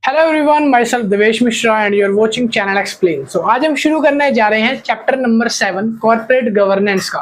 Hello everyone, myself Devesh Mishra and you are watching channel explain. सो आज हम शुरू करने जा रहे हैं चैप्टर नंबर 7 कॉर्पोरेट गवर्नेंस का।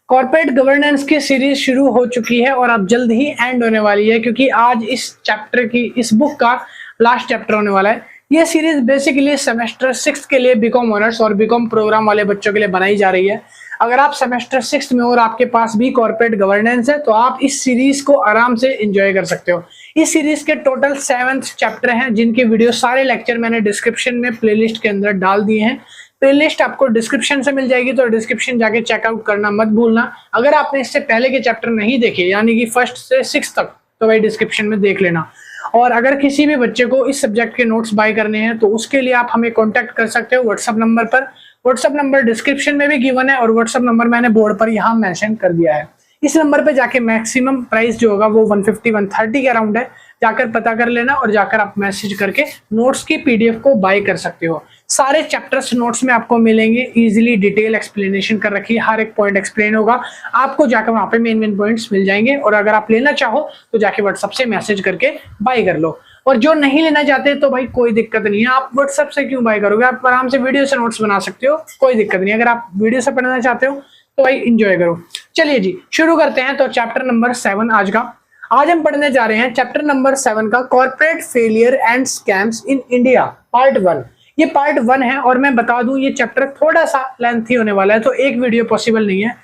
कॉर्पोरेट गवर्नेंस की सीरीज शुरू हो चुकी है और अब जल्द ही एंड होने वाली है, क्योंकि आज इस बुक का लास्ट चैप्टर होने वाला है। ये सीरीज बेसिकली सेमेस्टर 6 के लिए बीकॉम ऑनर्स और बीकॉम प्रोग्राम वाले बच्चों के लिए बनाई जा रही है। अगर आप सेमेस्टर 6 में और आपके पास भी कॉर्पोरेट गवर्नेंस है तो आप इस सीरीज को आराम से एंजॉय कर सकते हो। इस सीरीज के टोटल 7 चैप्टर हैं, जिनके वीडियो सारे लेक्चर मैंने डिस्क्रिप्शन में प्लेलिस्ट के अंदर डाल दिए हैं। प्लेलिस्ट आपको डिस्क्रिप्शन से मिल जाएगी, तो डिस्क्रिप्शन जाके चेकआउट करना मत भूलना। अगर आपने इससे पहले के चैप्टर नहीं देखे, यानी कि 1st से 6 तक, तो भाई डिस्क्रिप्शन में देख लेना। और अगर किसी भी बच्चे को इस सब्जेक्ट के नोट्स बाय करने हैं तो उसके लिए आप हमें कॉन्टेक्ट कर सकते हो व्हाट्सएप नंबर पर। व्हाट्सएप नंबर डिस्क्रिप्शन में भी गिवन है और व्हाट्सएप नंबर मैंने बोर्ड पर यहाँ मेंशन कर दिया है। इस नंबर पे जाके मैक्सिमम प्राइस जो होगा वो 150-130 के अराउंड है, जाकर पता कर लेना और जाकर आप मैसेज करके नोट्स की पीडीएफ को बाय कर सकते हो। सारे चैप्टर्स नोट्स में आपको मिलेंगे, इजीली डिटेल एक्सप्लेनेशन कर रखी है, हर एक पॉइंट एक्सप्लेन होगा। आपको जाकर वहां पे मेन पॉइंट्स मिल जाएंगे और अगर आप लेना चाहो तो जाके व्हाट्सएप से मैसेज करके बाय कर लो। और जो नहीं लेना चाहते तो भाई कोई दिक्कत नहीं है, आप व्हाट्सएप से क्यों बाय करोगे, आप आराम से वीडियो से नोट्स बना सकते हो, कोई दिक्कत नहीं। अगर आप वीडियो से पढ़ना चाहते हो तो भाई एंजॉय करो। चलिए जी शुरू करते हैं। तो चैप्टर नंबर 7 आज हम पढ़ने जा रहे हैं चैप्टर नंबर 7 का corporate failure and scams in India part 1। ये पार्ट 1 है और मैं बता दूं ये चैप्टर थोड़ा सा लेंथी होने वाला है, तो एक वीडियो पॉसिबल नहीं है।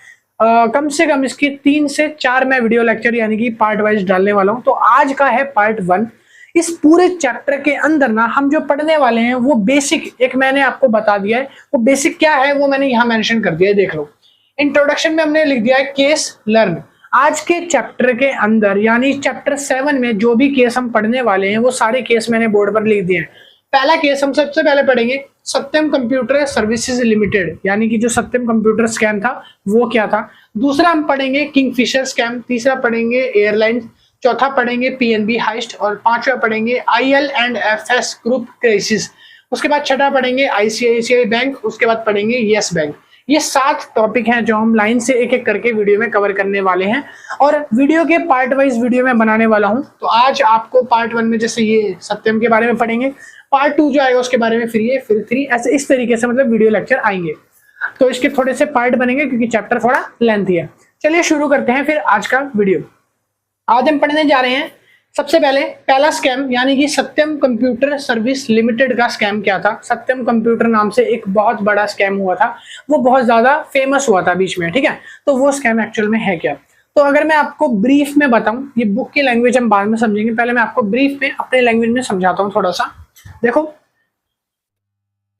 कम से कम इसकी 3 से 4 मैं वीडियो लेक्चर यानी कि पार्ट वाइज डालने वाला हूं। तो आज का है पार्ट 1। इस पूरे चैप्टर के अंदर ना हम जो पढ़ने वाले हैं वो बेसिक एक मैंने आपको बता दिया है। वो बेसिक क्या है वो मैंने यहाँ मेंशन कर दिया है, देख लो। इंट्रोडक्शन में हमने लिख दिया है केस लर्न। आज के चैप्टर के अंदर यानी चैप्टर 7 में जो भी केस हम पढ़ने वाले हैं वो सारे केस मैंने बोर्ड पर लिख दिए हैं। पहला केस हम सबसे पहले पढ़ेंगे सत्यम कंप्यूटर सर्विसेज लिमिटेड, यानी कि जो सत्यम कंप्यूटर स्कैम था वो क्या था। दूसरा हम पढ़ेंगे किंगफिशर स्कैम। तीसरा पढ़ेंगे एयरलाइंस। चौथा पढ़ेंगे पीएनबी हाइस्ट और पांचवा पढ़ेंगे IL&FS ग्रुप क्राइसिस। उसके बाद छठा पढ़ेंगे ICICI बैंक। उसके बाद पढ़ेंगे येस बैंक। ये 7 टॉपिक हैं जो हम लाइन से एक एक करके वीडियो में कवर करने वाले हैं और वीडियो के पार्ट वाइज वीडियो में बनाने वाला हूं। तो आज आपको पार्ट 1 में जैसे ये सत्यम के बारे में पढ़ेंगे, पार्ट 2 जो आएगा उसके बारे में फिर 3 ऐसे इस तरीके से मतलब वीडियो लेक्चर आएंगे। तो इसके थोड़े से पार्ट बनेंगे क्योंकि चैप्टर थोड़ा लेंथी है। चलिए शुरू करते हैं फिर आज का वीडियो। आज हम पढ़ने जा रहे हैं सबसे पहले पहला स्कैम, यानी कि सत्यम कंप्यूटर सर्विस लिमिटेड का स्कैम क्या था। सत्यम कंप्यूटर नाम से एक बहुत बड़ा स्कैम हुआ था, वो बहुत ज्यादा फेमस हुआ था बीच में, ठीक है। तो वो स्कैम एक्चुअल में है क्या। तो अगर मैं आपको ब्रीफ में बताऊं, ये बुक की लैंग्वेज हम बाद में समझेंगे, पहले मैं आपको ब्रीफ में अपने लैंग्वेज में समझाता हूँ थोड़ा सा। देखो,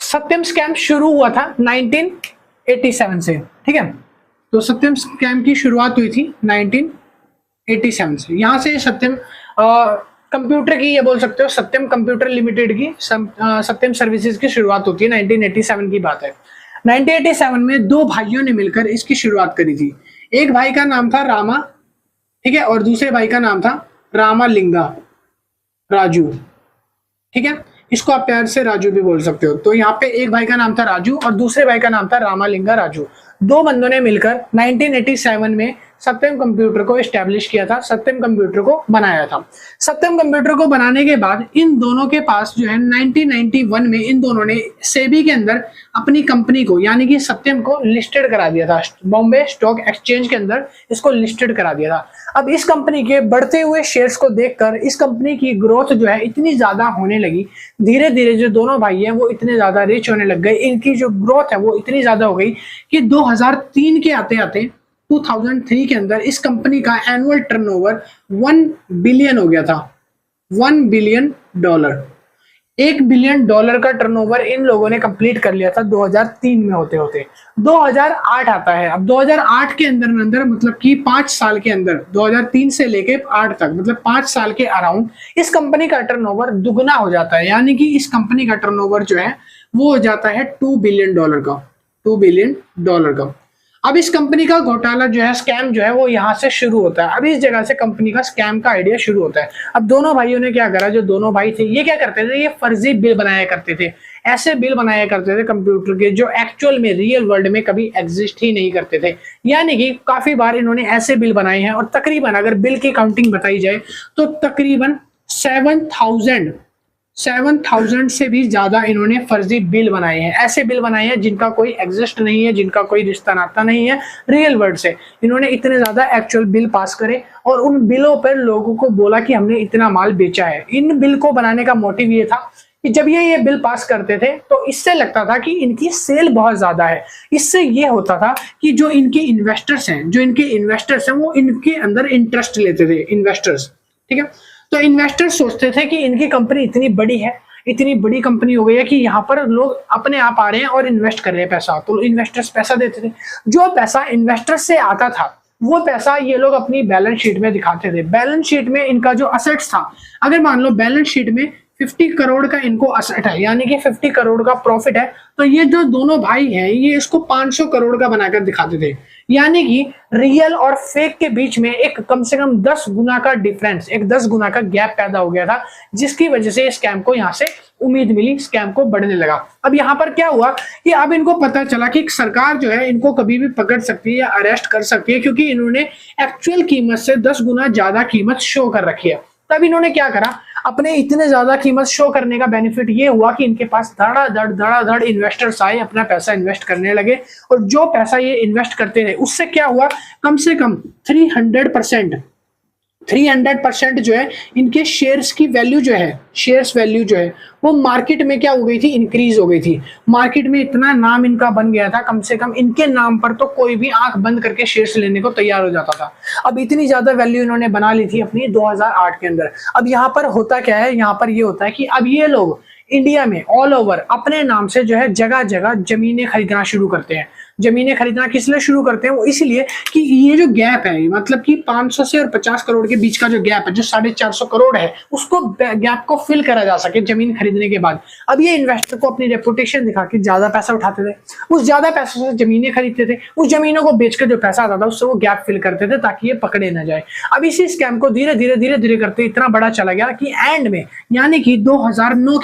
सत्यम स्कैम शुरू हुआ था 1987 से, ठीक है। तो सत्यम स्कैम की शुरुआत हुई थी 1987 से। यहाँ से सत्यम कंप्यूटर की, ये बोल सकते हो सत्यम कंप्यूटर लिमिटेड की, सत्यम सर्विसेज की शुरुआत होती है। 1987 की बात है। 1987 में 2 भाइयों ने मिलकर इसकी शुरुआत करी थी। एक भाई का नाम था रामा, ठीक है, और दूसरे भाई का नाम था रामालिंगा राजू, ठीक है। इसको आप प्यार से राजू भी बोल सकते हो। तो यहाँ पे एक भाई का नाम था राजू और दूसरे भाई का नाम था रामालिंगा राजू। 2 बंदों ने मिलकर 1987 में सत्यम कंप्यूटर को एस्टेब्लिश किया था, सत्यम कंप्यूटर को बनाया था। सत्यम कंप्यूटर को बनाने के बाद इन दोनों के पास जो है 1991 में इन दोनों ने सेबी के अंदर अपनी कंपनी को यानी कि सत्यम को लिस्टेड करा दिया था। बॉम्बे स्टॉक एक्सचेंज के अंदर इसको लिस्टेड करा दिया था। अब इस कंपनी के बढ़ते हुए शेयर्स को देखकर इस कंपनी की ग्रोथ जो है इतनी ज्यादा होने लगी, धीरे धीरे जो दोनों भाई हैं वो इतने ज्यादा रिच होने लग गए, इनकी जो ग्रोथ है वो इतनी ज्यादा हो गई कि 2003 के आते आते 2003 के अंदर इस कंपनी का एनुअल टर्नओवर 1 बिलियन हो गया था। $1 बिलियन, $1 बिलियन का टर्नओवर इन लोगों ने कंप्लीट कर लिया था 2003 में। होते होते 2008 आता है। अब 2008 के अंदर मतलब कि 5 साल के अंदर, 2003 से लेके 8 तक मतलब 5 साल के अराउंड इस कंपनी का टर्नओवर दुगना हो जाता है, यानी कि इस कंपनी का टर्नओवर जो है वो हो जाता है $2 बिलियन का, $2 बिलियन का। अब इस कंपनी का घोटाला जो है, स्कैम जो है वो यहाँ से शुरू होता है। अब इस जगह से कंपनी का स्कैम का आइडिया शुरू होता है। अब दोनों भाइयों ने क्या करा, जो दोनों भाई थे ये क्या करते थे, ये फर्जी बिल बनाया करते थे। ऐसे बिल बनाया करते थे कंप्यूटर के जो एक्चुअल में रियल वर्ल्ड में कभी एग्जिस्ट ही नहीं करते थे। यानी कि काफी बार इन्होंने ऐसे बिल बनाए हैं और तकरीबन अगर बिल की काउंटिंग बताई जाए तो तकरीबन 7,000 से भी ज्यादा इन्होंने फर्जी बिल बनाए हैं, ऐसे बिल बनाए हैं जिनका कोई एग्जिस्ट नहीं है, जिनका कोई रिश्ता नाता नहीं है रियल वर्ल्ड से। इन्होंने इतने ज्यादा एक्चुअल बिल पास करे और उन बिलों पर लोगों को बोला कि हमने इतना माल बेचा है। इन बिल को बनाने का मोटिव ये था कि जब ये बिल पास करते थे तो इससे लगता था कि इनकी सेल बहुत ज्यादा है। इससे ये होता था कि जो इनके इन्वेस्टर्स हैं वो इनके अंदर इंटरेस्ट लेते थे, इन्वेस्टर्स, ठीक है। तो इन्वेस्टर्स सोचते थे कि इनकी कंपनी इतनी बड़ी है, इतनी बड़ी कंपनी हो गई है कि यहाँ पर लोग अपने आप आ रहे हैं और इन्वेस्ट कर रहे हैं पैसा, तो इन्वेस्टर्स पैसा देते थे। जो पैसा इन्वेस्टर्स से आता था वो पैसा ये लोग अपनी बैलेंस शीट में दिखाते थे। बैलेंस शीट में इनका जो असेट्स था, अगर मान लो बैलेंस शीट में 50 करोड़ का इनको असेट है, यानी कि 50 करोड़ का प्रॉफिट है, तो ये जो दोनों भाई हैं ये इसको 500 करोड़ का बनाकर दिखाते थे। यानी कि रियल और फेक के बीच में एक कम से कम 10 गुना का डिफरेंस, एक 10 गुना का गैप पैदा हो गया था, जिसकी वजह से स्कैम को यहाँ से उम्मीद मिली, स्कैम को बढ़ने लगा। अब यहाँ पर क्या हुआ कि अब इनको पता चला कि सरकार जो है इनको कभी भी पकड़ सकती है या अरेस्ट कर सकती है, क्योंकि इन्होंने एक्चुअल कीमत से 10 गुना ज्यादा कीमत शो कर रखी है। तब इन्होंने क्या करा, अपने इतने ज्यादा कीमत शो करने का बेनिफिट ये हुआ कि इनके पास धड़ाधड़ इन्वेस्टर्स आए, अपना पैसा इन्वेस्ट करने लगे। और जो पैसा ये इन्वेस्ट करते रहे उससे क्या हुआ, कम से कम 300% जो है इनके शेयर्स की वैल्यू जो है, शेयर्स वैल्यू जो है वो मार्केट में क्या हो गई थी, इंक्रीज हो गई थी। मार्केट में इतना नाम इनका बन गया था, कम से कम इनके नाम पर तो कोई भी आंख बंद करके शेयर्स लेने को तैयार हो जाता था। अब इतनी ज्यादा वैल्यू इन्होंने बना ली थी अपनी 2008 के अंदर। अब यहाँ पर होता क्या है, यहाँ पर ये होता है कि अब ये लोग इंडिया में ऑल ओवर अपने नाम से जो है जगह जगह जमीनें खरीदना शुरू करते हैं। जमीनें खरीदना किस लिए शुरू करते हैं, वो इसलिए कि ये जो गैप है, मतलब कि 500 से और 50 करोड़ के बीच का जो गैप है, जो 450 करोड़ है, उसको गैप को फिल करा जा सके जमीन खरीदने के बाद। अब ये इन्वेस्टर को अपनी रेपुटेशन दिखा के ज्यादा पैसा उठाते थे, उस ज्यादा पैसों से जमीनें खरीदते थे, उस जमीनों को बेचकर जो पैसा आता था उससे वो गैप फिल करते थे ताकि ये पकड़े ना जाए। अब इसी स्कैम को धीरे धीरे करते इतना बड़ा चला गया कि एंड में, यानी कि 2009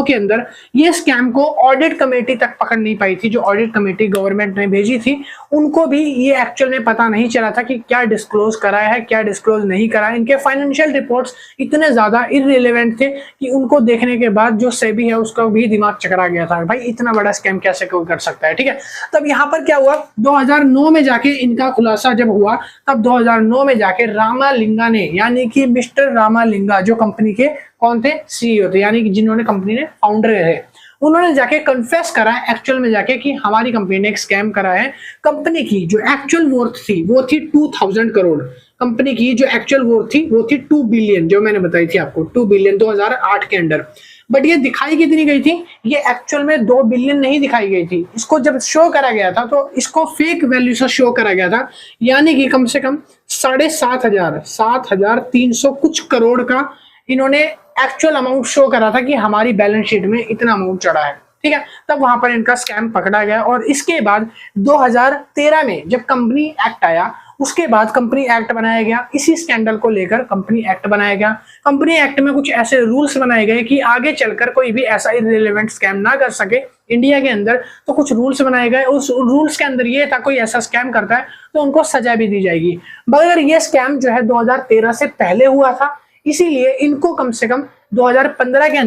के अंदर ये स्कैम को ऑडिट कमेटी तक पकड़ नहीं पाई थी। जो ऑडिट कमेटी गवर्नमेंट ने भेजी थी उनको भी ये एक्चुअल में पता नहीं चला था कि क्या डिस्क्लोज कराया है, क्या डिस्क्लोज नहीं करा है। इनके फाइनेंशियल रिपोर्ट्स इतने ज्यादा इररिलेवेंट थे कि उनको देखने के बाद जो सेबी है उसका भी दिमाग चकरा गया था, भाई इतना बड़ा स्कैम कैसे कोई कर सकता है, ठीक है। तब यहाँ पर क्या हुआ, 2009 में जाके इनका खुलासा जब हुआ, तब 2009 में जाके रामालिंगा ने, यानी कि मिस्टर रामालिंगा जो कंपनी के कौन थे, सीईओ थे, यानी कि जिन्होंने कंपनी ने फाउंडर थे, उन्होंने जाके कन्फेस करा एक्चुअल में जाके कि हमारी कंपनी ने एक स्कैम करा है। कंपनी की जो एक्चुअल वर्थ थी वो थी 2000 करोड़। कंपनी की जो एक्चुअल वर्थ थी वो थी 2 बिलियन, जो मैंने बताई थी आपको 2 बिलियन 2008 के अंदर। बट ये दिखाई कितनी गई थी, ये एक्चुअल में 2 बिलियन नहीं दिखाई गई थी। इसको जब शो करा गया था तो इसको फेक वैल्यू से शो करा गया था, यानी कि कम से कम 7,300 कुछ करोड़ का इन्होंने एक्चुअल अमाउंट शो करा था कि हमारी बैलेंस शीट में इतना अमाउंट चढ़ा है, ठीक है। तब वहां पर इनका स्कैम पकड़ा गया। और इसके बाद 2013 में जब कंपनी एक्ट आया, उसके बाद कंपनी एक्ट बनाया गया। इसी स्कैंडल को लेकर कंपनी एक्ट बनाया गया। कंपनी एक्ट में कुछ ऐसे रूल्स बनाए गए कि आगे चलकर कोई भी ऐसा इररिलेवेंट स्कैम ना कर सके इंडिया के अंदर। तो कुछ रूल्स बनाए गए, उस रूल्स के अंदर ये था कोई ऐसा स्कैम करता है तो उनको सजा भी दी जाएगी। मगर ये स्कैम जो है 2013 से पहले हुआ था, इसीलिए इनको कम से कम 2015 के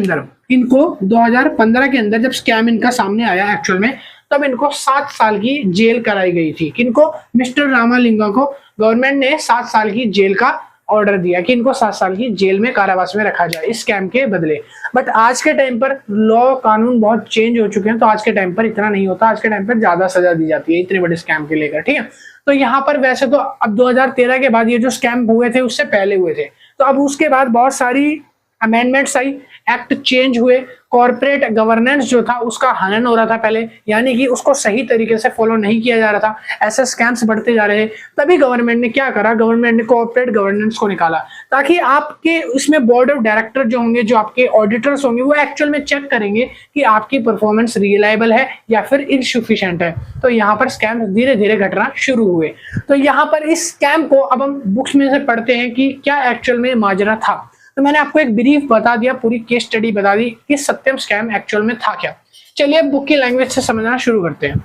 अंदर जब स्कैम इनका सामने आया एक्चुअल में, तब इनको 7 साल की जेल कराई गई थी। किनको, मिस्टर रामालिंगा को गवर्नमेंट ने 7 साल की जेल का ऑर्डर दिया कि इनको 7 साल की जेल में कारावास में रखा जाए इस स्कैम के बदले। बट आज के टाइम पर लॉ कानून बहुत चेंज हो चुके हैं, तो आज के टाइम पर इतना नहीं होता। आज के टाइम पर ज्यादा सजा दी जाती है इतने बड़े स्कैम के लेकर, ठीक है। तो यहाँ पर वैसे तो अब 2013 के बाद ये जो स्कैम हुए थे उससे पहले हुए थे, तो अब उसके बाद बहुत सारी अमेंडमेंट्स आई, एक्ट चेंज हुए। कॉर्पोरेट गवर्नेंस जो था उसका हनन हो रहा था पहले, यानी कि उसको सही तरीके से फॉलो नहीं किया जा रहा था, ऐसे स्कैम्स बढ़ते जा रहे थे। तभी गवर्नमेंट ने क्या करा, गवर्नमेंट ने कॉर्पोरेट गवर्नेंस को निकाला ताकि आपके इसमें बोर्ड ऑफ डायरेक्टर जो होंगे, जो आपके ऑडिटर्स होंगे, वो एक्चुअल में चेक करेंगे कि आपकी परफॉर्मेंस रिलायबल है या फिर इनसफिशिएंट है। तो यहाँ पर स्कैम धीरे धीरे घटना शुरू हुए। तो यहाँ पर इस स्कैम को अब हम बुक्स में से पढ़ते हैं कि क्या एक्चुअल में माजरा था। तो मैंने आपको एक ब्रीफ बता दिया, पूरी केस स्टडी बता दी कि सत्यम स्कैम एक्चुअल में था क्या। चलिए अब बुक की लैंग्वेज से समझना शुरू करते हैं।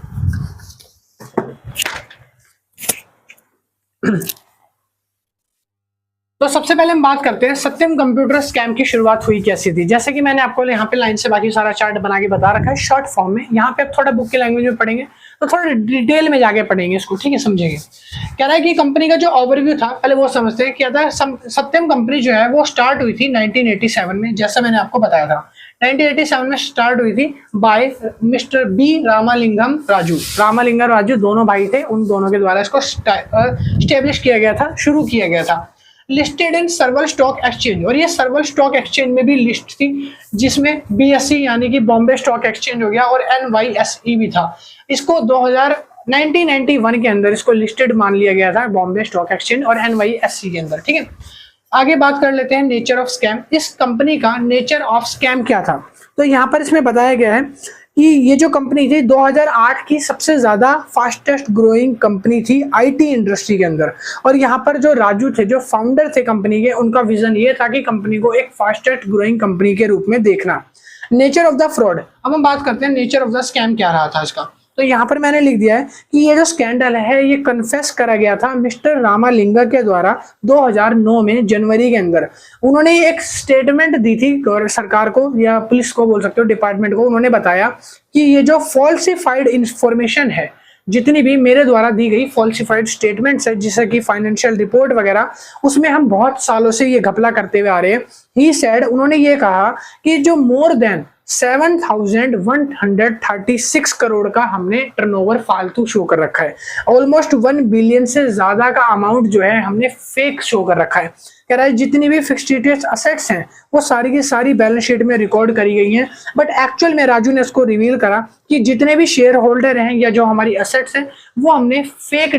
तो सबसे पहले हम बात करते हैं सत्यम कंप्यूटर स्कैम की शुरुआत हुई कैसी थी। जैसे कि मैंने आपको यहाँ पे लाइन से बाकी सारा चार्ट बना के बता रखा है शॉर्ट फॉर्म में। यहाँ पे आप थोड़ा बुक की लैंग्वेज में पढ़ेंगे तो थोड़ा डिटेल में जाके पढ़ेंगे इसको, ठीक है, समझेंगे। कह रहा है कि कंपनी का जो ओवरव्यू था पहले वो समझते हैं। क्या था, सत्यम कंपनी जो है वो स्टार्ट हुई थी 1987 में, जैसा मैंने आपको बताया था। 1987 में स्टार्ट हुई थी by mister B Ramalingam Raju. Ramalingam Raju दोनों भाई थे, उन दोनों के द्वारा इसको स्टेब्लिश किया गया था, शुरू किया गया था। Listed in server stock exchange, और ये सर्वर स्टॉक एक्सचेंज में भी लिस्ट थी, जिसमें BSE यानी कि बॉम्बे स्टॉक एक्सचेंज हो गया और NYSE भी था। इसको 1991 के अंदर इसको लिस्टेड मान लिया गया था, बॉम्बे स्टॉक एक्सचेंज और NYSE के अंदर, ठीक है। आगे बात कर लेते हैं नेचर ऑफ स्कैम। इस कंपनी का नेचर ऑफ स्कैम क्या था, तो यहाँ पर इसमें बताया गया है कि ये जो कंपनी थी 2008 की सबसे ज्यादा फास्टेस्ट ग्रोइंग कंपनी थी IT इंडस्ट्री के अंदर। और यहाँ पर जो राजू थे, जो फाउंडर थे कंपनी के, उनका विजन ये था कि कंपनी को एक फास्टेस्ट ग्रोइंग कंपनी के रूप में देखना। नेचर ऑफ द फ्रॉड, अब हम बात करते हैं नेचर ऑफ द स्कैम क्या रहा था इसका। तो यहाँ पर मैंने लिख दिया है कि ये जो स्कैंडल है ये कन्फेस करा गया था मिस्टर रामालिंगा के द्वारा 2009 में जनवरी के अंदर। उन्होंने एक स्टेटमेंट दी थी सरकार को या पुलिस को बोल सकते हो, डिपार्टमेंट को। उन्होंने बताया कि ये जो फॉल्सिफाइड इंफॉर्मेशन है, जितनी भी मेरे द्वारा दी गई फॉल्सिफाइड स्टेटमेंट्स है, जैसे कि फाइनेंशियल रिपोर्ट वगैरह, उसमें हम बहुत सालों से ये घपला करते हुए आ रहे हैं। ही सेड, उन्होंने ये कहा कि जो मोर देन 7,136 करोड़ का हमने टर्नओवर फालतू शो कर रखा है। ऑलमोस्ट 1 बिलियन से ज्यादा का अमाउंट जो है हमने फेक शो कर रखा है। कह रहा है जितनी भी फिक्स्ड असेट्स हैं वो सारी की सारी बैलेंस शीट में रिकॉर्ड करी गई हैं, बट एक्चुअल में राजू ने इसको रिवील करा कि जितने भी शेयर होल्डर हैं या जो हमारी असेट्स हैं वो हमने फेक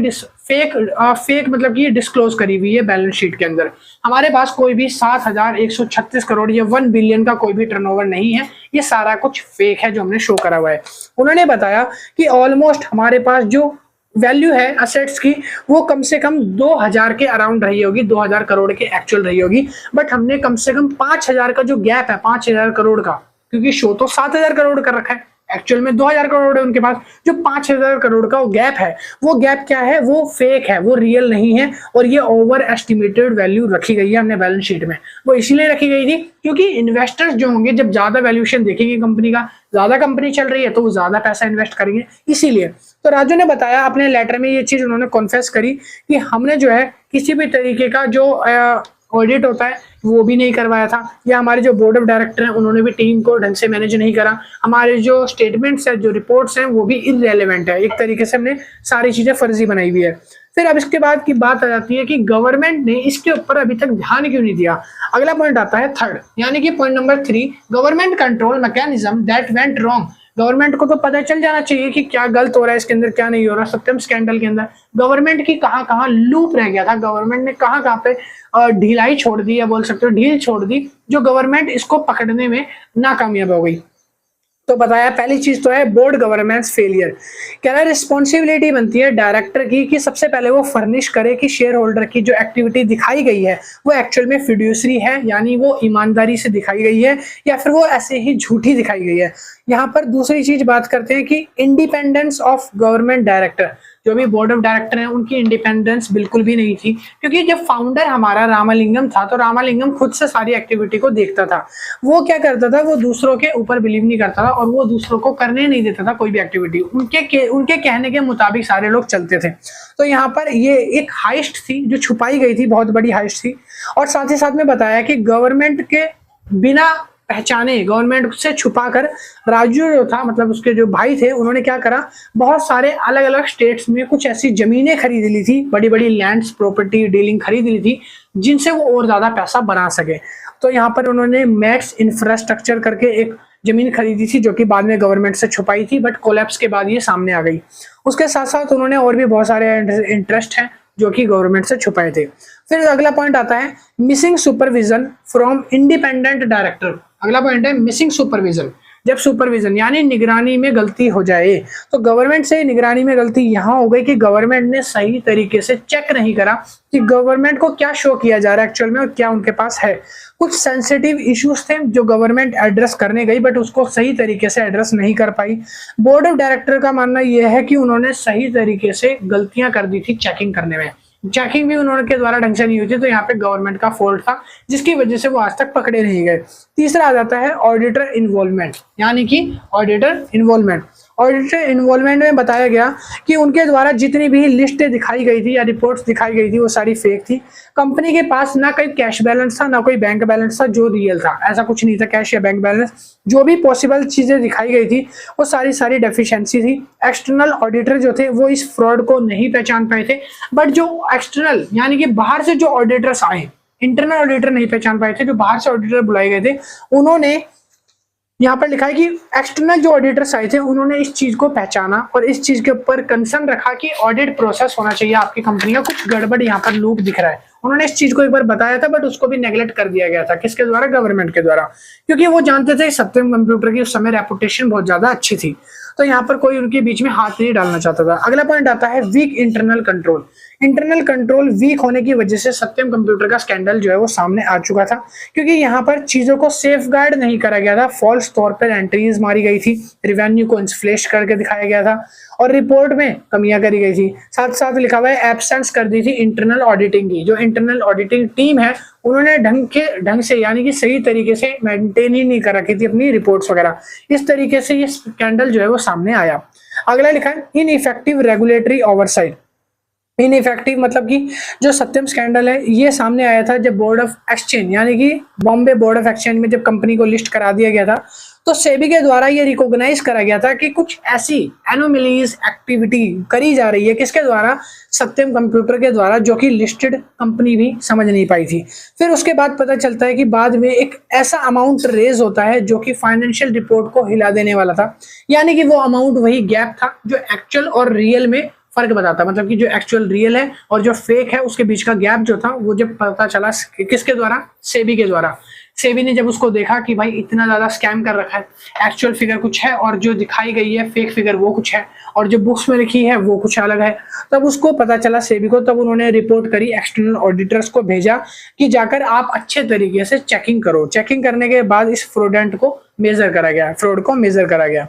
मतलब कि डिस्क्लोज करी हुई है बैलेंस शीट के अंदर। हमारे पास कोई भी 7,136 करोड़ या 1 बिलियन का कोई भी टर्नओवर नहीं है, ये सारा कुछ फेक है जो हमने शो करा हुआ है। उन्होंने बताया कि ऑलमोस्ट हमारे पास जो वैल्यू है असेट्स की वो कम से कम 2,000 के अराउंड रही होगी, 2,000 करोड़ के एक्चुअल रही होगी, बट हमने कम से कम 5,000 का जो गैप है 5,000 करोड़ का, क्योंकि शो तो 7,000 करोड़ कर रखा है, एक्चुअल में 2,000 करोड़ है उनके पास, जो 5,000 करोड़ का वो गैप है, वो गैप क्या है, वो फेक है, वो रियल नहीं है। और ये ओवर एस्टिमेटेड वैल्यू रखी गई है हमने बैलेंस शीट में। वो इसीलिए रखी गई थी क्योंकि इन्वेस्टर्स जो होंगे जब ज्यादा वैल्यूएशन देखेंगे कंपनी का, ज्यादा कंपनी चल रही है तो वो ज्यादा पैसा इन्वेस्ट करेंगे, इसीलिए। तो राजू ने बताया अपने लेटर में, ये चीज उन्होंने कॉन्फेस करी कि हमने जो है किसी भी तरीके का जो ऑडिट होता है वो भी नहीं करवाया था, या हमारे जो बोर्ड ऑफ डायरेक्टर हैं उन्होंने भी टीम को ढंग से मैनेज नहीं करा, हमारे जो स्टेटमेंट्स हैं, जो रिपोर्ट्स हैं वो भी इररेलेवेंट है। एक तरीके से हमने सारी चीजें फर्जी बनाई हुई है। फिर अब इसके बाद की बात आ जाती है कि गवर्नमेंट ने इसके ऊपर अभी तक ध्यान क्यों नहीं दिया। अगला पॉइंट आता है थर्ड, यानी कि point number 3, government control mechanism that went wrong. Government को तो पता चल जाना चाहिए कि क्या गलत हो रहा है इसके अंदर, क्या नहीं हो रहा। सत्यम स्कैंडल के अंदर गवर्नमेंट की कहाँ लूप रह गया था, गवर्नमेंट ने कहाँ पे ढिलाई छोड़ दी, या बोल सकते हो ढील छोड़ दी, जो गवर्नमेंट इसको पकड़ने में नाकामयाब हो गई। तो बताया पहली चीज तो है बोर्ड गवर्नेंस फेलियर। कह रहा है रिस्पॉन्सिबिलिटी बनती है डायरेक्टर की कि सबसे पहले वो फर्निश करे कि शेयर होल्डर की जो एक्टिविटी दिखाई गई है वो एक्चुअल में फिड्यूसरी है, यानी वो ईमानदारी से दिखाई गई है, या फिर वो ऐसे ही झूठी दिखाई गई है। यहाँ पर दूसरी चीज बात करते हैं कि इंडिपेंडेंस ऑफ गवर्नमेंट डायरेक्टर, जो भी बोर्ड ऑफ डायरेक्टर हैं उनकी इंडिपेंडेंस बिल्कुल भी नहीं थी, क्योंकि जब फाउंडर हमारा रामालिंगम था तो रामालिंगम खुद से सारी एक्टिविटी को देखता था। वो क्या करता था, वो दूसरों के ऊपर बिलीव नहीं करता था और वो दूसरों को करने नहीं देता था कोई भी एक्टिविटी, उनके कहने के मुताबिक सारे लोग चलते थे। तो यहाँ पर ये एक हाइस्ट थी जो छुपाई गई थी, बहुत बड़ी हाइस्ट थी। और साथ ही साथ में बताया कि गवर्नमेंट के बिना पहचाने, गवर्नमेंट से छुपाकर राजू जो था, मतलब उसके जो भाई थे, उन्होंने क्या करा, बहुत सारे अलग अलग स्टेट्स में कुछ ऐसी जमीनें खरीद ली थी, बड़ी बड़ी लैंड्स प्रॉपर्टी डीलिंग खरीद ली थी, जिनसे वो और ज्यादा पैसा बना सके। तो यहाँ पर उन्होंने मैक्स इंफ्रास्ट्रक्चर करके एक जमीन खरीदी थी जो कि बाद में गवर्नमेंट से छुपाई थी, बट कोलैप्स के बाद ये सामने आ गई। उसके साथ साथ उन्होंने और भी बहुत सारे इंटरेस्ट हैं जो कि गवर्नमेंट से छुपाए थे। फिर अगला पॉइंट आता है missing supervision from independent director. अगला पॉइंट है मिसिंग सुपरविजन। जब सुपरविजन यानी निगरानी में गलती हो जाए, तो गवर्नमेंट से निगरानी में गलती यहाँ हो गई कि गवर्नमेंट ने सही तरीके से चेक नहीं करा कि गवर्नमेंट को क्या शो किया जा रहा है एक्चुअल में और क्या उनके पास है। कुछ सेंसिटिव इश्यूज थे जो गवर्नमेंट एड्रेस करने गई, बट उसको सही तरीके से एड्रेस नहीं कर पाई। बोर्ड ऑफ डायरेक्टर का मानना यह है कि उन्होंने सही तरीके से गलतियां कर दी थी चेकिंग करने में। चेकिंग भी उन्होंने के द्वारा ढंग से नहीं हुई थी, तो यहाँ पे गवर्नमेंट का फॉल्ट था जिसकी वजह से वो आज तक पकड़े नहीं गए। तीसरा आ जाता है ऑडिटर इन्वॉल्वमेंट, यानी कि ऑडिटर इन्वॉल्वमेंट। ऑडिटर इन्वॉल्वमेंट में बताया गया कि उनके द्वारा जितनी भी लिस्टें दिखाई गई थी या रिपोर्ट्स दिखाई गई थी वो सारी फेक थी। कंपनी के पास ना कोई कैश बैलेंस था ना कोई बैंक बैलेंस था जो रियल था, ऐसा कुछ नहीं था कैश या बैंक बैलेंस। जो भी पॉसिबल चीजें दिखाई गई थी वो सारी डेफिशिएंसी थी। एक्सटर्नल ऑडिटर जो थे वो इस फ्रॉड को नहीं पहचान पाए थे, बट जो एक्सटर्नल यानी कि बाहर से जो ऑडिटर्स आए, इंटरनल ऑडिटर नहीं पहचान पाए थे, जो बाहर से ऑडिटर बुलाए गए थे उन्होंने, यहाँ पर लिखा है कि एक्सटर्नल जो ऑडिटर्स आए थे उन्होंने इस चीज को पहचाना और इस चीज के ऊपर कंसर्न रखा कि ऑडिट प्रोसेस होना चाहिए, आपकी कंपनी का कुछ गड़बड़ यहाँ पर लूप दिख रहा है। उन्होंने इस चीज को एक बार बताया था बट उसको भी नेगलेक्ट कर दिया गया था, किसके द्वारा? गवर्नमेंट के द्वारा, क्योंकि वो जानते थे सत्यम कंप्यूटर की उस समय रेपुटेशन बहुत ज्यादा अच्छी थी, तो यहाँ पर कोई उनके बीच में हाथ नहीं डालना चाहता था। अगला पॉइंट आता है weak internal control. Internal control weak होने की वजह से सत्यम कंप्यूटर का स्कैंडल जो है वो सामने आ चुका था, क्योंकि यहाँ पर चीजों को सेफ गार्ड नहीं करा गया था, फॉल्स तौर पर एंट्रीज मारी गई थी, रिवेन्यू को इन्फ्लेट करके दिखाया गया था और रिपोर्ट में कमियां करी गई थी। साथ साथ लिखा हुआ है एब्सेंस कर दी थी इंटरनल ऑडिटिंग की। जो इंटरनल ऑडिटिंग टीम है उन्होंने ढंग से यानी कि सही तरीके से मेंटेन ही नहीं कर रखी थी अपनी रिपोर्ट्स वगैरह, इस तरीके से ये स्कैंडल जो है वो सामने आया। अगला लिखा है इनइफेक्टिव रेगुलेटरी ओवरसाइट। इनइफेक्टिव मतलब कि जो सत्यम स्कैंडल है ये सामने आया था जब बोर्ड ऑफ एक्सचेंज यानी कि बॉम्बे बोर्ड ऑफ एक्सचेंज में जब कंपनी को लिस्ट करा दिया गया था, तो सेबी के द्वारा ये रिकॉग्नाइज करा गया था कि कुछ ऐसी एनोमलीज एक्टिविटी करी जा रही है, किसके द्वारा? सत्यम कंप्यूटर के द्वारा, जो कि लिस्टेड कंपनी भी समझ नहीं पाई थी। फिर उसके बाद पता चलता है कि बाद में एक ऐसा अमाउंट रेज होता है जो कि फाइनेंशियल रिपोर्ट को हिला देने वाला था, यानी कि वो अमाउंट वही गैप था जो एक्चुअल और रियल में फर्क बताता, मतलब कि जो एक्चुअल रियल है और जो फेक है उसके बीच का गैप जो था वो जब पता चला किसके द्वारा? सेबी के द्वारा। सेबी ने जब उसको देखा कि भाई इतना ज्यादा स्कैम कर रखा है, एक्चुअल फिगर कुछ है और जो दिखाई गई है फेक फिगर वो कुछ है और जो बुक्स में लिखी है वो कुछ अलग है, तब उसको पता चला सेबी को। तब उन्होंने रिपोर्ट करी, एक्सटर्नल ऑडिटर्स को भेजा कि जाकर आप अच्छे तरीके से चेकिंग करो। चेकिंग करने के बाद इस फ्रॉडेंट को मेजर करा गया, फ्रॉड को मेजर करा गया।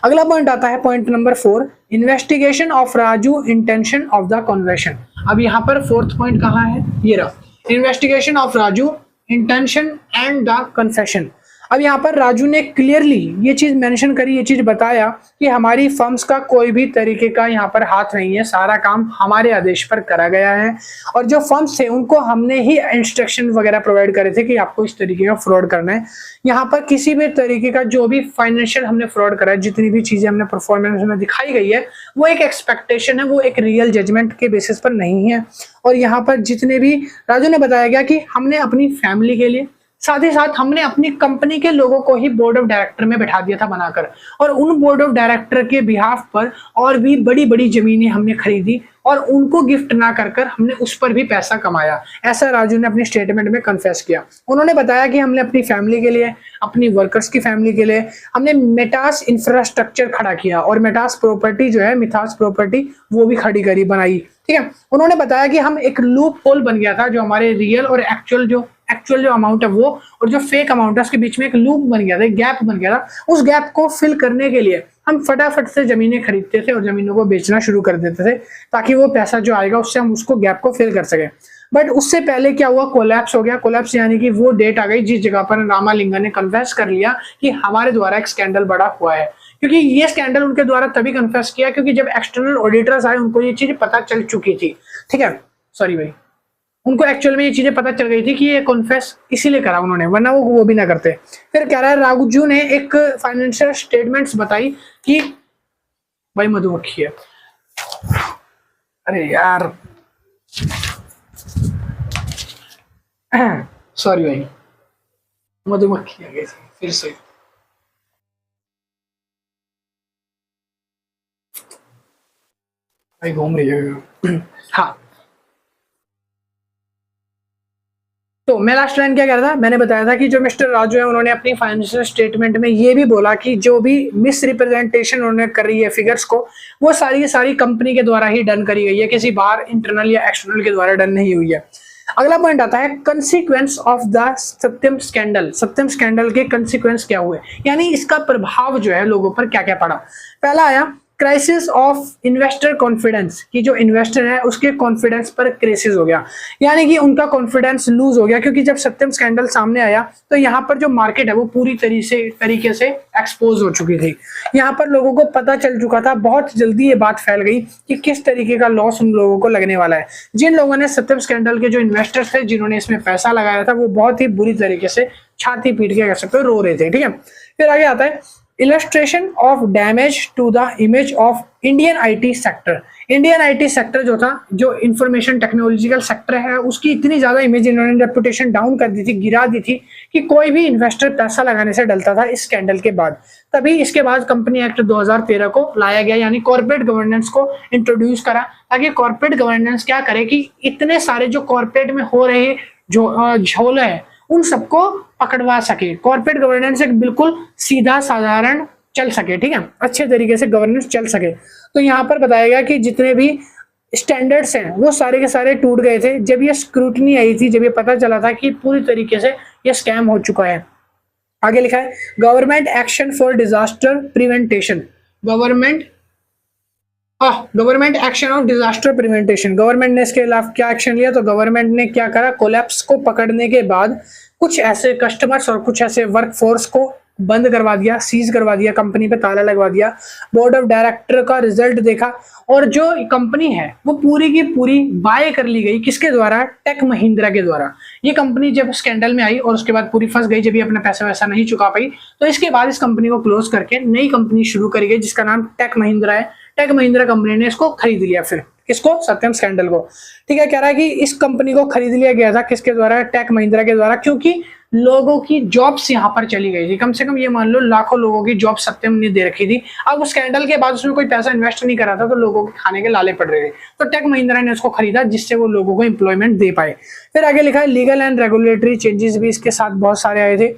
अगला पॉइंट आता है point number 4, investigation of Raju intention of the conversion. अब यहाँ पर फोर्थ पॉइंट कहाँ है? ये रहा, investigation of Raju intention and the confession. अब यहाँ पर राजू ने क्लियरली ये चीज मेंशन करी, ये चीज बताया कि हमारी फर्म्स का कोई भी तरीके का यहाँ पर हाथ नहीं है, सारा काम हमारे आदेश पर करा गया है और जो फर्म्स थे उनको हमने ही इंस्ट्रक्शन वगैरह प्रोवाइड करे थे कि आपको इस तरीके का फ्रॉड करना है। यहाँ पर किसी भी तरीके का जो भी फाइनेंशियल हमने फ्रॉड करा है, जितनी भी चीजें हमने परफॉर्मेंस में दिखाई गई है वो एक एक्सपेक्टेशन है, वो एक रियल जजमेंट के बेसिस पर नहीं है। और यहाँ पर जितने भी राजू ने बताया गया कि हमने अपनी फैमिली के लिए, साथ ही साथ हमने अपनी कंपनी के लोगों को ही बोर्ड ऑफ डायरेक्टर में बैठा दिया था बनाकर, और उन बोर्ड ऑफ डायरेक्टर के बिहाफ पर और भी बड़ी बड़ी जमीनें हमने खरीदी और उनको गिफ्ट ना कर कर हमने उस पर भी पैसा कमाया। ऐसा राजू ने अपनी स्टेटमेंट में कन्फेस किया। उन्होंने बताया कि हमने अपनी फैमिली के लिए, अपनी वर्कर्स की फैमिली के लिए हमने मेटास इंफ्रास्ट्रक्चर खड़ा किया और मेटास प्रॉपर्टी जो है, मिथास प्रॉपर्टी, वो भी खड़ी करी, बनाई। ठीक है, उन्होंने बताया कि हम एक लूप होल बन गया था, जो हमारे रियल और एक्चुअल जो अमाउंट है वो और जो फेक अमाउंट है उसके बीच में एक लूप बन गया था, एक गैप बन गया था। उस गैप को फिल करने के लिए हम फटाफट से जमीनें खरीदते थे और जमीनों को बेचना शुरू कर देते थे, ताकि वो पैसा जो आएगा उससे हम उसको गैप को फिल कर सके। बट उससे पहले क्या हुआ? कोलैप्स हो गया। कोलैप्स यानी कि वो डेट आ गई जिस जगह पर रामालिंगम ने कन्फेस कर लिया कि हमारे द्वारा एक स्कैंडल बड़ा हुआ है। क्योंकि ये स्कैंडल उनके द्वारा तभी कन्फेस किया क्योंकि जब एक्सटर्नल ऑडिटर्स आए उनको ये चीज पता चल चुकी थी। ठीक है, सॉरी भाई, उनको एक्चुअल में ये चीजें पता चल गई थी कि ये कॉन्फेस इसीलिए करा उन्होंने, वरना वो भी ना करते। फिर कह रहा है राजू ने एक फाइनेंशियल स्टेटमेंट्स बताई कि भाई मधुमक्खी है, अरे यार सॉरी भाई, मधुमक्खी आ गई फिर से। भाई घूम रही है। हाँ, तो मैं लास्ट लाइन क्या कह रहा था, मैंने बताया था कि जो मिस्टर राजू है उन्होंने अपनी फाइनेंशियल स्टेटमेंट में ये भी बोला कि जो भी मिस रिप्रेजेंटेशन उन्होंने करी है फिगर्स को, वो सारी की सारी कंपनी के द्वारा ही डन करी गई है, किसी बाहर इंटरनल या एक्सटर्नल के द्वारा डन नहीं हुई है। अगला पॉइंट आता है consequence of the Satyam scandal. Satyam scandal के कंसिक्वेंस क्या हुए, यानी इसका प्रभाव जो है लोगों पर क्या क्या पड़ा। पहला आया क्राइसिस ऑफ इन्वेस्टर कॉन्फिडेंस, कि जो इन्वेस्टर है उसके कॉन्फिडेंस पर क्राइसिस हो गया, यानी कि उनका कॉन्फिडेंस लूज हो गया, क्योंकि जब सत्यम स्कैंडल सामने आया तो यहाँ पर जो मार्केट है वो पूरी तरीके से एक्सपोज हो चुकी थी। यहाँ पर लोगों को पता चल चुका था, बहुत जल्दी ये बात फैल गई कि किस तरीके का लॉस उन लोगों को लगने वाला है। जिन लोगों ने सत्यम स्कैंडल के जो इन्वेस्टर्स थे, जिन्होंने इसमें पैसा लगाया था, वो बहुत ही बुरी तरीके से छाती पीट के कह सकते हो रो रहे थे। ठीक है, फिर आगे आता है illustration of damage to the image of Indian IT sector. Indian IT sector जो था, जो इंफॉर्मेशन टेक्नोलॉजिकल सेक्टर है, उसकी इतनी ज्यादा इमेज, इन्होंने रेपुटेशन डाउन कर दी थी, गिरा दी थी कि कोई भी इन्वेस्टर पैसा लगाने से डरता था इस स्कैंडल के बाद। तभी इसके बाद कंपनी एक्ट 2013 को लाया गया, यानी कॉर्पोरेट गवर्नेंस को इंट्रोड्यूस करा, ताकि कॉर्पोरेट गवर्नेंस क्या करे कि इतने सारे जो कॉर्पोरेट में हो रहे जो झोले हैं उन सबको पकड़वा सके। कॉर्पोरेट गवर्नेंस एक बिल्कुल सीधा साधारण चल सके, ठीक है, अच्छे तरीके से गवर्नेंस चल सके। तो यहाँ पर बताया गया कि जितने भी स्टैंडर्ड्स हैं वो सारे के सारे टूट गए थे जब ये स्क्रूटनी आई थी, जब ये पता चला था कि पूरी तरीके से ये स्कैम हो चुका है। आगे लिखा है government action for disaster prevention. Government action of disaster prevention. Government ने इसके खिलाफ क्या एक्शन लिया? तो गवर्नमेंट ने क्या करा, कोलैप्स को पकड़ने के बाद कुछ ऐसे कस्टमर्स और कुछ ऐसे वर्कफोर्स को बंद करवा दिया, सीज करवा दिया, कंपनी पे ताला लगवा दिया। बोर्ड ऑफ डायरेक्टर का रिजल्ट देखा और जो कंपनी है वो पूरी की पूरी बाय कर ली गई। किसके द्वारा? टेक महिंद्रा के द्वारा। ये कंपनी जब स्कैंडल में आई और उसके बाद पूरी फंस गई, जब ये अपना पैसा वैसा नहीं चुका पाई, तो इसके बाद इस कंपनी को क्लोज करके नई कंपनी शुरू करी गई जिसका नाम टेक महिंद्रा है। टेक महिंद्रा कंपनी ने इसको खरीद लिया। फिर किसको? सत्यम स्कैंडल को। ठीक है, कह रहा है कि इस कंपनी को खरीद लिया गया था किसके द्वारा? टेक महिंद्रा के द्वारा, क्योंकि लोगों की जॉब्स यहाँ पर चली गई थी। कम से कम ये मान लो लाखों लोगों की जॉब सत्यम ने दे रखी थी। अब उस स्कैंडल के बाद उसमें कोई पैसा इन्वेस्ट नहीं करा था तो लोगों के खाने के लाले पड़ रहे थे, तो टेक महिंद्रा ने उसको खरीदा जिससे वो लोगों को एम्प्लॉयमेंट दे पाए। फिर आगे लिखा है लीगल एंड रेगुलेटरी चेंजेस भी इसके साथ बहुत सारे आए थे।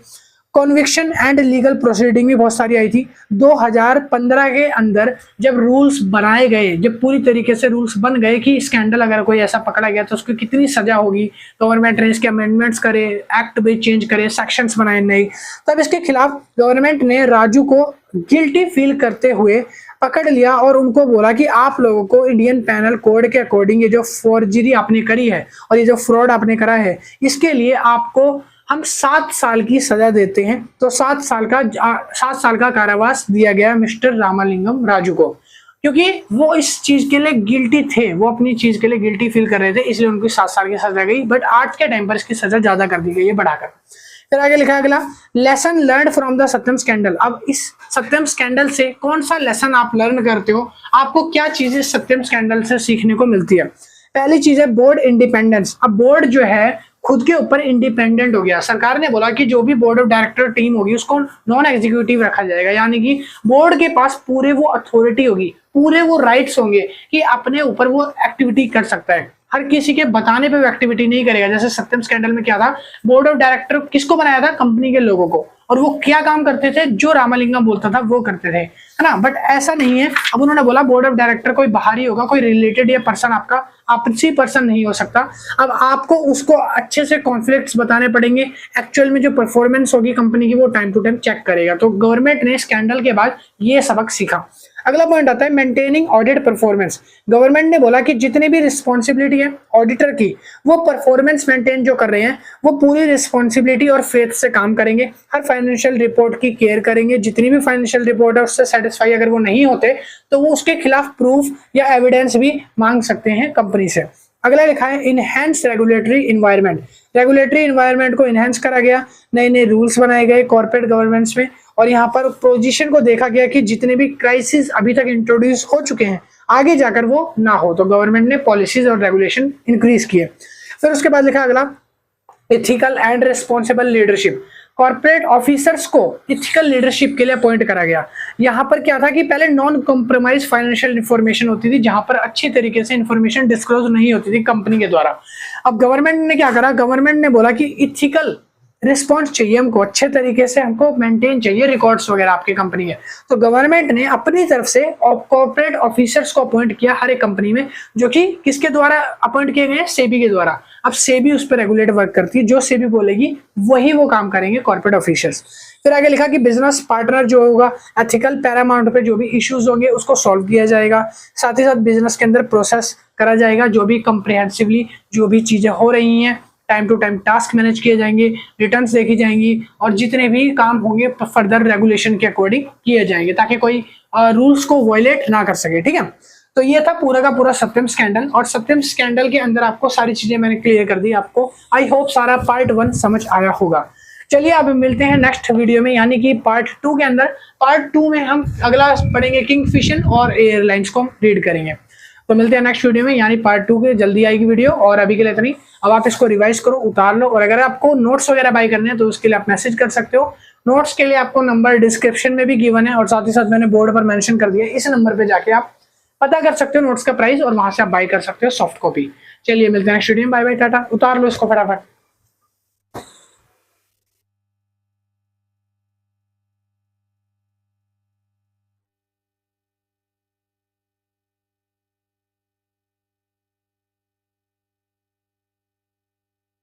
कॉन्विक्शन एंड लीगल प्रोसीडिंग भी बहुत सारी आई थी। 2015 के अंदर जब रूल्स बनाए गए, जब पूरी तरीके से रूल्स बन गए कि स्कैंडल अगर कोई ऐसा पकड़ा गया तो उसको कितनी सजा होगी, गवर्नमेंट ने इसके अमेंडमेंट्स करे, एक्ट भी चेंज करे, सेक्शंस बनाए नए, तब इसके खिलाफ गवर्नमेंट ने राजू को गिल्टी फील करते हुए पकड़ लिया और उनको बोला कि आप लोगों को इंडियन पैनल कोड के अकॉर्डिंग ये जो फॉर्जरी आपने करी है और ये जो फ्रॉड आपने करा है, इसके लिए आपको हम 7 साल की सजा देते हैं। तो 7 साल का कारावास दिया गया मिस्टर रामालिंगम राजू को, क्योंकि वो इस चीज के लिए गिल्टी थे, वो अपनी चीज के लिए गिल्टी फील कर रहे थे, इसलिए उनको 7 साल की सजा गई। बट आज के टाइम पर इसकी सजा ज्यादा कर दी गई है, बढ़ाकर। फिर आगे लिखा अगला, lesson learn from the Satyam scandal. अब इस सत्यम स्कैंडल से कौन सा लेसन आप लर्न करते हो, आपको क्या चीजें सत्यम स्कैंडल से सीखने को मिलती है? पहली चीज है बोर्ड इंडिपेंडेंस। अब बोर्ड जो है खुद के ऊपर इंडिपेंडेंट हो गया। सरकार ने बोला कि जो भी बोर्ड ऑफ डायरेक्टर टीम होगी उसको नॉन एग्जीक्यूटिव रखा जाएगा, यानी कि बोर्ड के पास पूरे वो अथॉरिटी होगी, पूरे वो राइट्स होंगे कि अपने ऊपर वो एक्टिविटी कर सकता है। हर किसी के बताने पे वो एक्टिविटी नहीं करेगा। जैसे सत्यम स्कैंडल में क्या था, बोर्ड ऑफ डायरेक्टर किसको बनाया था? कंपनी के लोगों को, और वो क्या काम करते थे? जो रामालिंगम बोलता था वो करते थे, है ना। बट ऐसा नहीं है। अब उन्होंने बोला बोर्ड ऑफ डायरेक्टर कोई बाहरी होगा, कोई रिलेटेड या पर्सन आपका आपसी पर्सन नहीं हो सकता। अब आपको उसको अच्छे से कॉन्फ्लिक्ट्स बताने पड़ेंगे, एक्चुअल में जो परफॉर्मेंस होगी कंपनी की वो टाइम टू टाइम चेक करेगा। तो गवर्नमेंट ने स्कैंडल के बाद ये सबक सीखा। अगला पॉइंट आता है मेंटेनिंग ऑडिट परफॉर्मेंस। गवर्नमेंट ने बोला कि जितनी भी रिस्पॉन्सिबिलिटी है ऑडिटर की, वो परफॉर्मेंस मेंटेन जो कर रहे हैं वो पूरी रिस्पॉन्सिबिलिटी और फेथ से काम करेंगे। हर फाइनेंशियल रिपोर्ट की केयर करेंगे। जितनी भी फाइनेंशियल रिपोर्ट है उससे सेटिस्फाई अगर वो नहीं होते तो वो उसके खिलाफ प्रूफ या एविडेंस भी मांग सकते हैं कंपनी से। अगला लिखा है enhance regulatory environment. Regulatory environment को इनहेंस करा गया, नए नए रूल्स बनाए गए कॉर्पोरेट गवर्नेंस में, और यहाँ पर पोजीशन को देखा गया कि जितने भी क्राइसिस अभी तक इंट्रोड्यूस हो चुके हैं आगे जाकर वो ना हो, तो गवर्नमेंट ने पॉलिसीज और रेगुलेशन इंक्रीज किए। फिर उसके बाद लिखा अगला ethical and responsible leadership. Corporate officers को इथिकल लीडरशिप के लिए अपॉइंट करा गया। यहाँ पर क्या था कि पहले नॉन कॉम्प्रोमाइज फाइनेंशियल इंफॉर्मेशन होती थी, जहां पर अच्छी तरीके से इंफॉर्मेशन डिस्क्लोज नहीं होती थी कंपनी के द्वारा। अब गवर्नमेंट ने क्या करा, गवर्नमेंट ने बोला कि इथिकल रिस्पॉन्स चाहिए हमको, अच्छे तरीके से हमको मेंटेन चाहिए रिकॉर्ड्स वगैरह आपकी कंपनी के। तो गवर्नमेंट ने अपनी तरफ से कॉर्पोरेट ऑफिसर्स को अपॉइंट किया हर एक कंपनी में, जो कि किसके द्वारा अपॉइंट किए गए हैं, सेबी के द्वारा। अब सेबी उस पर रेगुलेट वर्क करती है, जो सेबी बोलेगी वही वो काम करेंगे कॉर्पोरेट ऑफिसर्स। फिर आगे लिखा कि बिजनेस पार्टनर जो होगा एथिकल पैरामाउंट पे जो भी इश्यूज होंगे उसको सॉल्व किया जाएगा। साथ ही साथ बिजनेस के अंदर प्रोसेस करा जाएगा, जो भी कंप्रिहेंसिवली जो भी चीजें हो रही हैं, time to time task manage किए जाएंगे, रिटर्न्स देखी जाएंगी, और जितने भी काम होंगे फर्दर रेगुलेशन के अकॉर्डिंग किए जाएंगे, ताकि कोई रूल्स को वायलेट ना कर सके। ठीक है, तो ये था पूरा का पूरा सत्यम स्कैंडल, और सत्यम स्कैंडल के अंदर आपको सारी चीजें मैंने क्लियर कर दी। आपको आई होप सारा पार्ट 1 समझ आया होगा। चलिए अब मिलते हैं नेक्स्ट वीडियो में, यानी कि पार्ट 2 के अंदर। पार्ट 2 में हम अगला पढ़ेंगे किंगफिशर और एयरलाइंस को हम रीड करेंगे। तो मिलते हैं नेक्स्ट वीडियो में, यानी पार्ट 2 के जल्दी आएगी वीडियो। और अभी के लिए इतनी, अब आप इसको रिवाइज करो, उतार लो, और अगर आपको नोट्स वगैरह बाय करने हैं तो उसके लिए आप मैसेज कर सकते हो। नोट्स के लिए आपको नंबर डिस्क्रिप्शन में भी गिवन है, और साथ ही साथ मैंने बोर्ड पर मेंशन कर दिया, इस नंबर पे जाके आप पता कर सकते हो नोट्स का प्राइस, और वहां से आप बाय कर सकते हो सॉफ्ट कॉपी। चलिए मिलते हैं नेक्स्ट वीडियो में, बाय बाय टाटा। उतार लो इसको फटाफट।